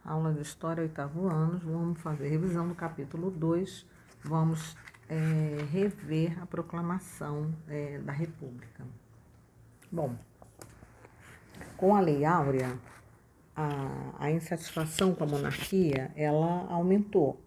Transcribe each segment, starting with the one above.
Aula de História, 8º ano, vamos fazer revisão do capítulo 2, vamos rever a proclamação da República. Bom, com a Lei Áurea, a insatisfação com a monarquia, ela aumentou.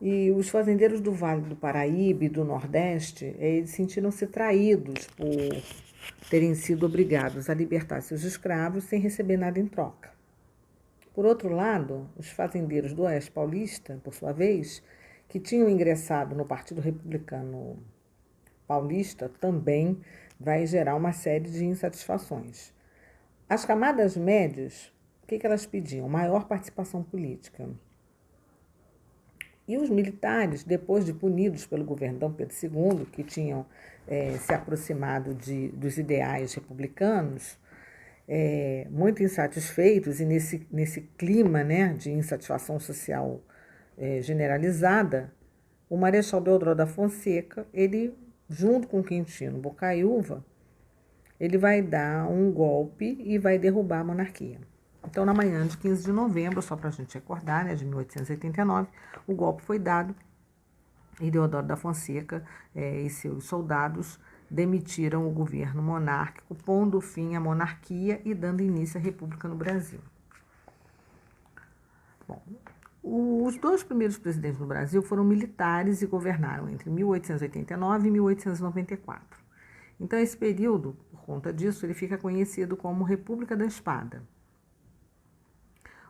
E os fazendeiros do Vale do Paraíba e do Nordeste, eles sentiram-se traídos por terem sido obrigados a libertar seus escravos sem receber nada em troca. Por outro lado, os fazendeiros do Oeste Paulista, por sua vez, que tinham ingressado no Partido Republicano Paulista, também vai gerar uma série de insatisfações. As camadas médias, o que elas pediam? Maior participação política. E os militares, depois de punidos pelo governo Dom Pedro II, que tinham se aproximado dos ideais republicanos, muito insatisfeitos e nesse clima, né, de insatisfação social generalizada, o Marechal Deodoro da Fonseca, ele, junto com Quintino Bocaiúva, ele vai dar um golpe e vai derrubar a monarquia. Então, na manhã de 15 de novembro, só para a gente recordar, né, de 1889, o golpe foi dado e Deodoro da Fonseca e seus soldados demitiram o governo monárquico, pondo fim à monarquia e dando início à República no Brasil. Bom, os dois primeiros presidentes no Brasil foram militares e governaram entre 1889 e 1894. Então, esse período, por conta disso, ele fica conhecido como República da Espada.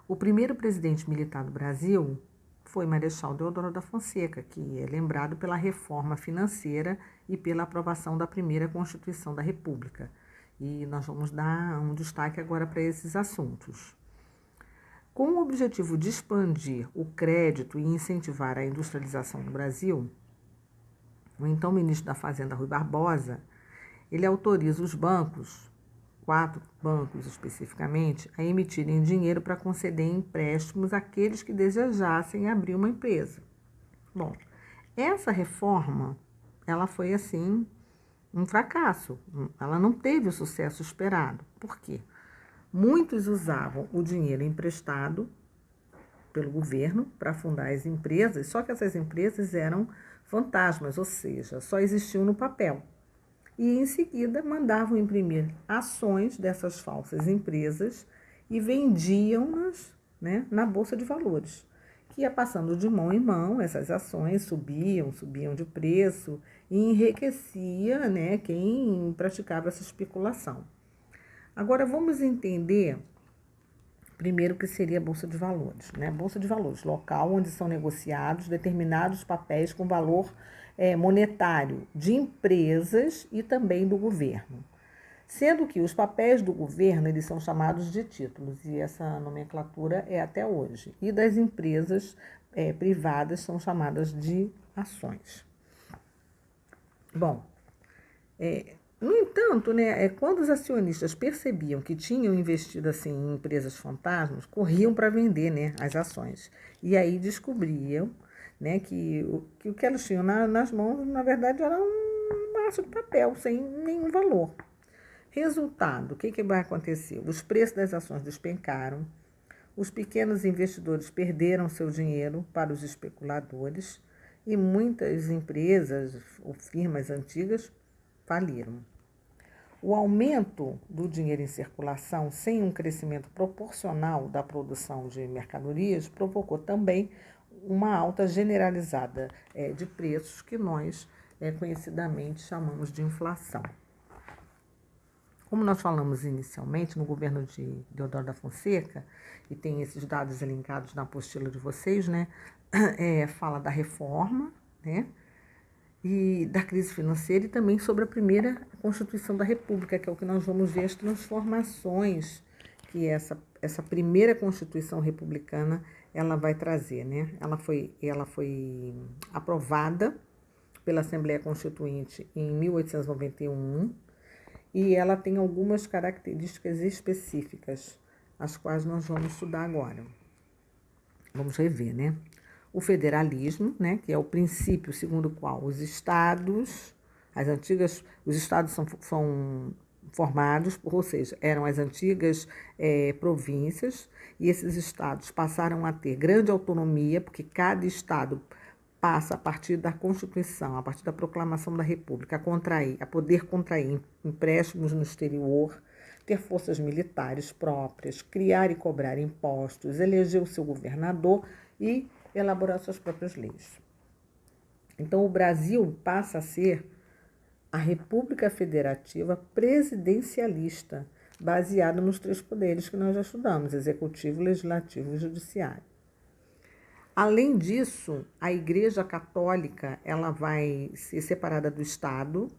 O primeiro presidente militar do Brasil foi Marechal Deodoro da Fonseca, que é lembrado pela reforma financeira e pela aprovação da primeira Constituição da República. E nós vamos dar um destaque agora para esses assuntos. Com o objetivo de expandir o crédito e incentivar a industrialização do Brasil, o então ministro da Fazenda, Rui Barbosa, ele autoriza os bancos, 4 bancos especificamente, a emitirem dinheiro para conceder empréstimos àqueles que desejassem abrir uma empresa. Bom, essa reforma, ela foi assim um fracasso, ela não teve o sucesso esperado. Por quê? Muitos usavam o dinheiro emprestado pelo governo para fundar as empresas, só que essas empresas eram fantasmas, ou seja, só existiam no papel. E, em seguida, mandavam imprimir ações dessas falsas empresas e vendiam-nas, né, na Bolsa de Valores, que ia passando de mão em mão, essas ações subiam de preço e enriquecia, né, quem praticava essa especulação. Agora, vamos entender primeiro o que seria a Bolsa de Valores, né? Bolsa de Valores, local onde são negociados determinados papéis com valor monetário de empresas e também do governo. Sendo que os papéis do governo, eles são chamados de títulos, e essa nomenclatura é até hoje. E das empresas privadas são chamadas de ações. Bom, no entanto, né, quando os acionistas percebiam que tinham investido assim, em empresas fantasmas, corriam para vender, né, as ações. E aí descobriam, né, que o que elas tinham nas mãos, na verdade, era um maço de papel, sem nenhum valor. Resultado, o que vai acontecer? Os preços das ações despencaram, os pequenos investidores perderam seu dinheiro para os especuladores e muitas empresas ou firmas antigas faliram. O aumento do dinheiro em circulação sem um crescimento proporcional da produção de mercadorias provocou também uma alta generalizada de preços que nós conhecidamente chamamos de inflação. Como nós falamos inicialmente, no governo de Deodoro da Fonseca, e tem esses dados elencados na apostila de vocês, né, fala da reforma, né, e da crise financeira e também sobre a primeira Constituição da República, que é o que nós vamos ver as transformações que essa primeira Constituição republicana ela vai trazer, né? Ela foi aprovada pela Assembleia Constituinte em 1891 e ela tem algumas características específicas, as quais nós vamos estudar agora. Vamos rever, né? O federalismo, né, que é o princípio segundo o qual os estados são formados, ou seja, eram as antigas províncias, e esses estados passaram a ter grande autonomia, porque cada estado passa, a partir da Constituição, a partir da proclamação da República, a poder contrair empréstimos no exterior, ter forças militares próprias, criar e cobrar impostos, eleger o seu governador e elaborar suas próprias leis. Então, o Brasil passa a ser a República Federativa presidencialista, baseada nos 3 poderes que nós já estudamos, executivo, legislativo e judiciário. Além disso, a Igreja Católica ela vai ser separada do Estado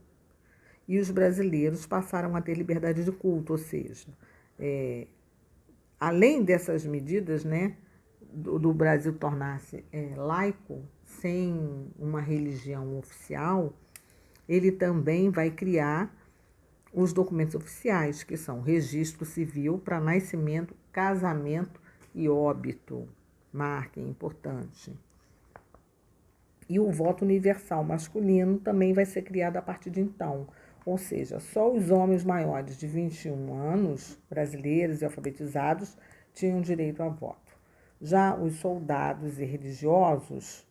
e os brasileiros passaram a ter liberdade de culto, ou seja, além dessas medidas, né, do Brasil tornar-se laico, sem uma religião oficial, ele também vai criar os documentos oficiais, que são registro civil para nascimento, casamento e óbito, marca importante. E o voto universal masculino também vai ser criado a partir de então, ou seja, só os homens maiores de 21 anos, brasileiros e alfabetizados, tinham direito a voto. Já os soldados e religiosos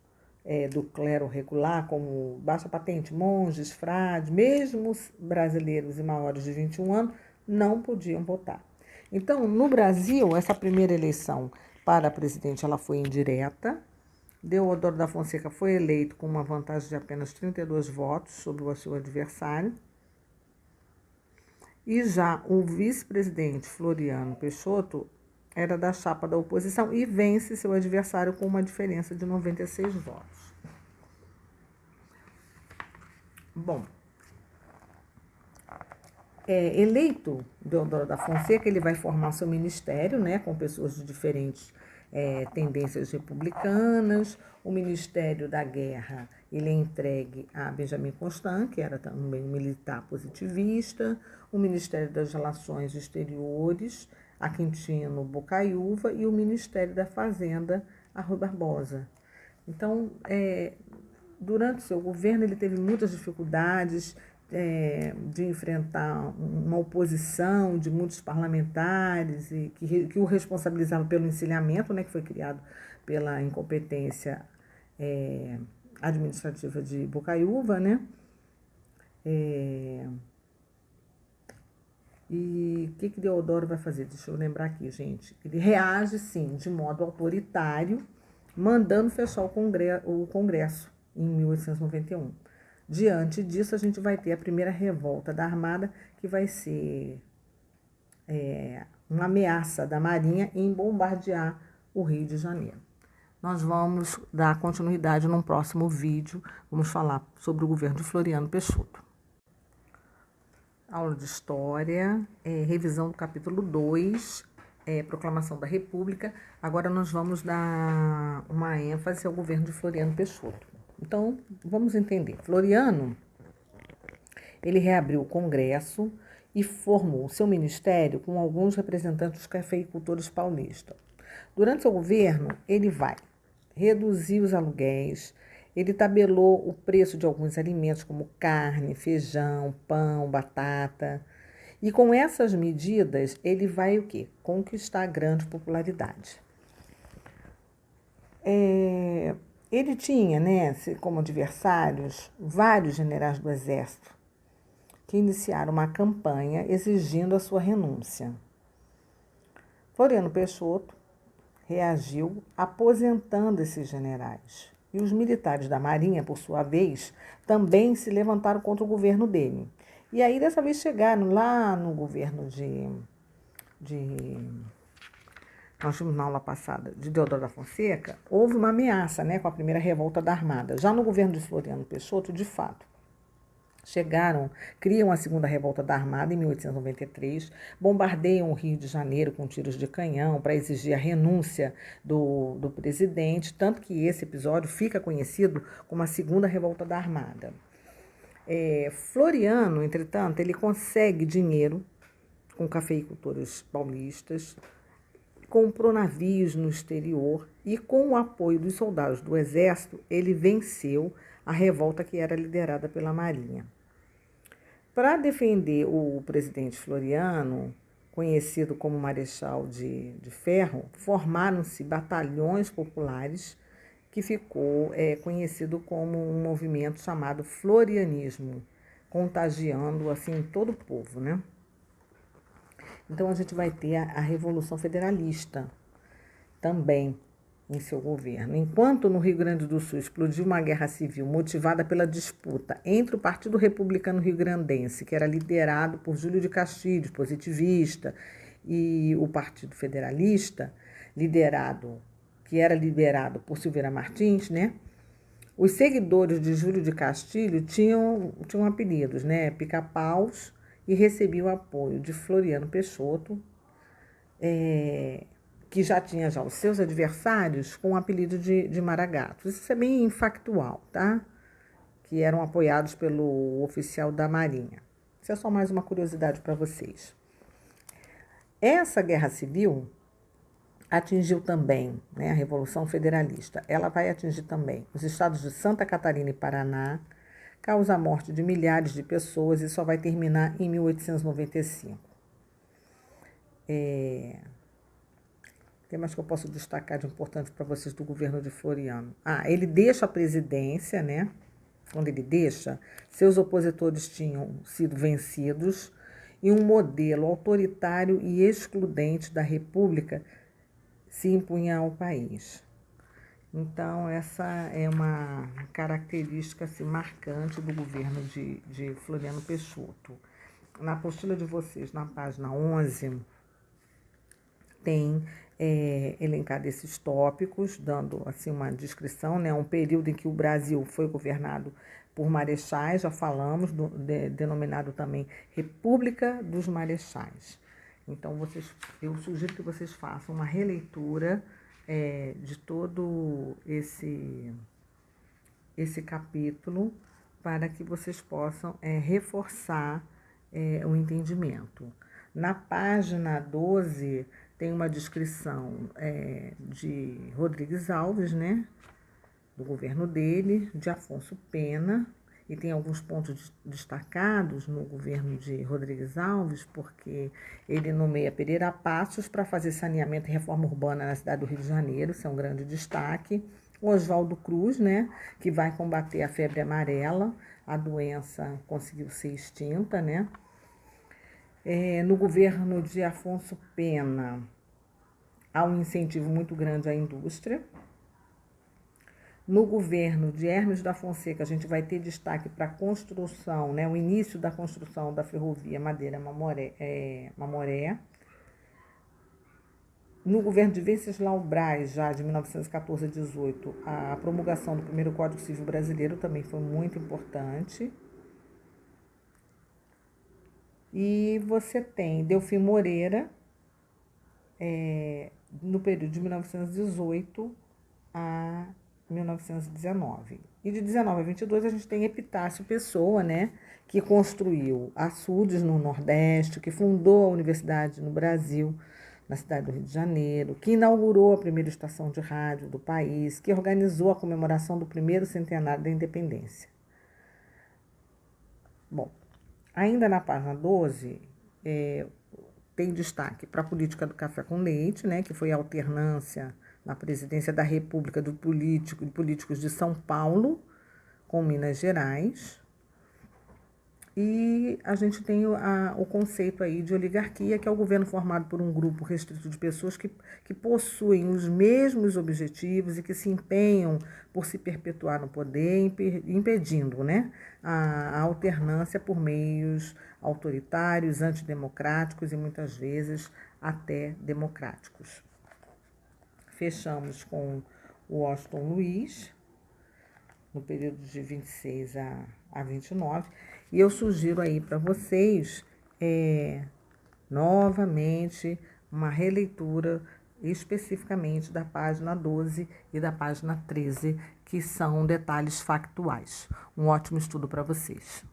do clero regular, como baixa patente, monges, frades, mesmo os brasileiros e maiores de 21 anos, não podiam votar. Então, no Brasil, essa primeira eleição para presidente ela foi indireta. Deodoro da Fonseca foi eleito com uma vantagem de apenas 32 votos sobre o seu adversário. E já o vice-presidente Floriano Peixoto era da chapa da oposição e vence seu adversário com uma diferença de 96 votos. Bom, eleito Deodoro da Fonseca, ele vai formar seu ministério, né, com pessoas de diferentes tendências republicanas. O Ministério da Guerra ele é entregue a Benjamin Constant, que era também um militar positivista. O Ministério das Relações Exteriores a Quintino Bocaiúva e o Ministério da Fazenda a Rui Barbosa. Então, durante seu governo, ele teve muitas dificuldades de enfrentar uma oposição de muitos parlamentares e que o responsabilizavam pelo encilhamento, né, que foi criado pela incompetência administrativa de Bocaiúva, né? E o que Deodoro vai fazer? Deixa eu lembrar aqui, gente. Ele reage, sim, de modo autoritário, mandando fechar o Congresso em 1891. Diante disso, a gente vai ter a primeira revolta da Armada, que vai ser uma ameaça da Marinha em bombardear o Rio de Janeiro. Nós vamos dar continuidade num próximo vídeo. Vamos falar sobre o governo de Floriano Peixoto. Aula de História, revisão do capítulo 2, Proclamação da República. Agora nós vamos dar uma ênfase ao governo de Floriano Peixoto. Então, vamos entender. Floriano, ele reabriu o Congresso e formou seu ministério com alguns representantes dos cafeicultores paulistas. Durante seu governo, ele vai reduzir os aluguéis, ele tabelou o preço de alguns alimentos como carne, feijão, pão, batata. E com essas medidas, ele vai o quê? Conquistar grande popularidade. Ele tinha, né, como adversários vários generais do Exército que iniciaram uma campanha exigindo a sua renúncia. Floriano Peixoto reagiu aposentando esses generais. E os militares da Marinha, por sua vez, também se levantaram contra o governo dele. E aí, dessa vez, chegaram lá no governo nós vimos na aula passada, de Deodoro da Fonseca, houve uma ameaça, né, com a primeira revolta da Armada. Já no governo de Floriano Peixoto, de fato, criam a segunda revolta da Armada em 1893, bombardeiam o Rio de Janeiro com tiros de canhão para exigir a renúncia do presidente, tanto que esse episódio fica conhecido como a segunda revolta da Armada. Floriano, entretanto, ele consegue dinheiro com cafeicultores paulistas, comprou navios no exterior e, com o apoio dos soldados do Exército, ele venceu a revolta que era liderada pela Marinha. Para defender o presidente Floriano, conhecido como Marechal de Ferro, formaram-se batalhões populares que ficou conhecido como um movimento chamado Florianismo, contagiando assim todo o povo, né? Então a gente vai ter a Revolução Federalista também em seu governo. Enquanto no Rio Grande do Sul explodiu uma guerra civil motivada pela disputa entre o Partido Republicano Rio-Grandense, que era liderado por Júlio de Castilhos, positivista, e o Partido Federalista, que era liderado por Silveira Martins, né? Os seguidores de Júlio de Castilho tinham apelidos, né? Pica-paus, e recebiam apoio de Floriano Peixoto, que já tinha os seus adversários com o apelido de Maragatos. Isso é bem factual, tá? Que eram apoiados pelo oficial da Marinha. Isso é só mais uma curiosidade para vocês. Essa guerra civil atingiu também, né, a Revolução Federalista. Ela vai atingir também os estados de Santa Catarina e Paraná, causa a morte de milhares de pessoas e só vai terminar em 1895. O que mais que eu posso destacar de importante para vocês do governo de Floriano? Ele deixa a presidência, né? Quando ele deixa, seus opositores tinham sido vencidos e um modelo autoritário e excludente da República se impunha ao país. Então, essa é uma característica assim, marcante do governo de Floriano Peixoto. Na apostila de vocês, na página 11, tem elencado esses tópicos, dando assim, uma descrição, né? Um período em que o Brasil foi governado por marechais, já falamos, denominado também República dos Marechais. Então, eu sugiro que vocês façam uma releitura de todo esse capítulo para que vocês possam reforçar o entendimento. Na página 12 tem uma descrição de Rodrigues Alves, né, do governo dele, de Afonso Pena, e tem alguns pontos destacados no governo de Rodrigues Alves, porque ele nomeia Pereira Passos para fazer saneamento e reforma urbana na cidade do Rio de Janeiro, isso é um grande destaque. Oswaldo Cruz, né, que vai combater a febre amarela, a doença conseguiu ser extinta, né. No governo de Afonso Pena, há um incentivo muito grande à indústria. No governo de Hermes da Fonseca, a gente vai ter destaque para a construção, né, o início da construção da ferrovia Madeira-Mamoré. No governo de Venceslau Braz, já de 1914 a 18, a promulgação do primeiro Código Civil Brasileiro também foi muito importante. E você tem Delfim Moreira, no período de 1918 a 1919. E de 19 a 22 a gente tem Epitácio Pessoa, né, que construiu açudes no Nordeste, que fundou a Universidade no Brasil, na cidade do Rio de Janeiro, que inaugurou a primeira estação de rádio do país, que organizou a comemoração do primeiro centenário da independência. Bom, ainda na página 12, tem destaque para a política do café com leite, né, que foi a alternância na presidência da República de políticos de São Paulo com Minas Gerais. E a gente tem o conceito aí de oligarquia, que é o governo formado por um grupo restrito de pessoas que possuem os mesmos objetivos e que se empenham por se perpetuar no poder, impedindo, né, a alternância por meios autoritários, antidemocráticos e muitas vezes até democráticos. Fechamos com o Washington Luiz, no período de 26 a 29, e eu sugiro aí para vocês, novamente, uma releitura especificamente da página 12 e da página 13, que são detalhes factuais. Um ótimo estudo para vocês.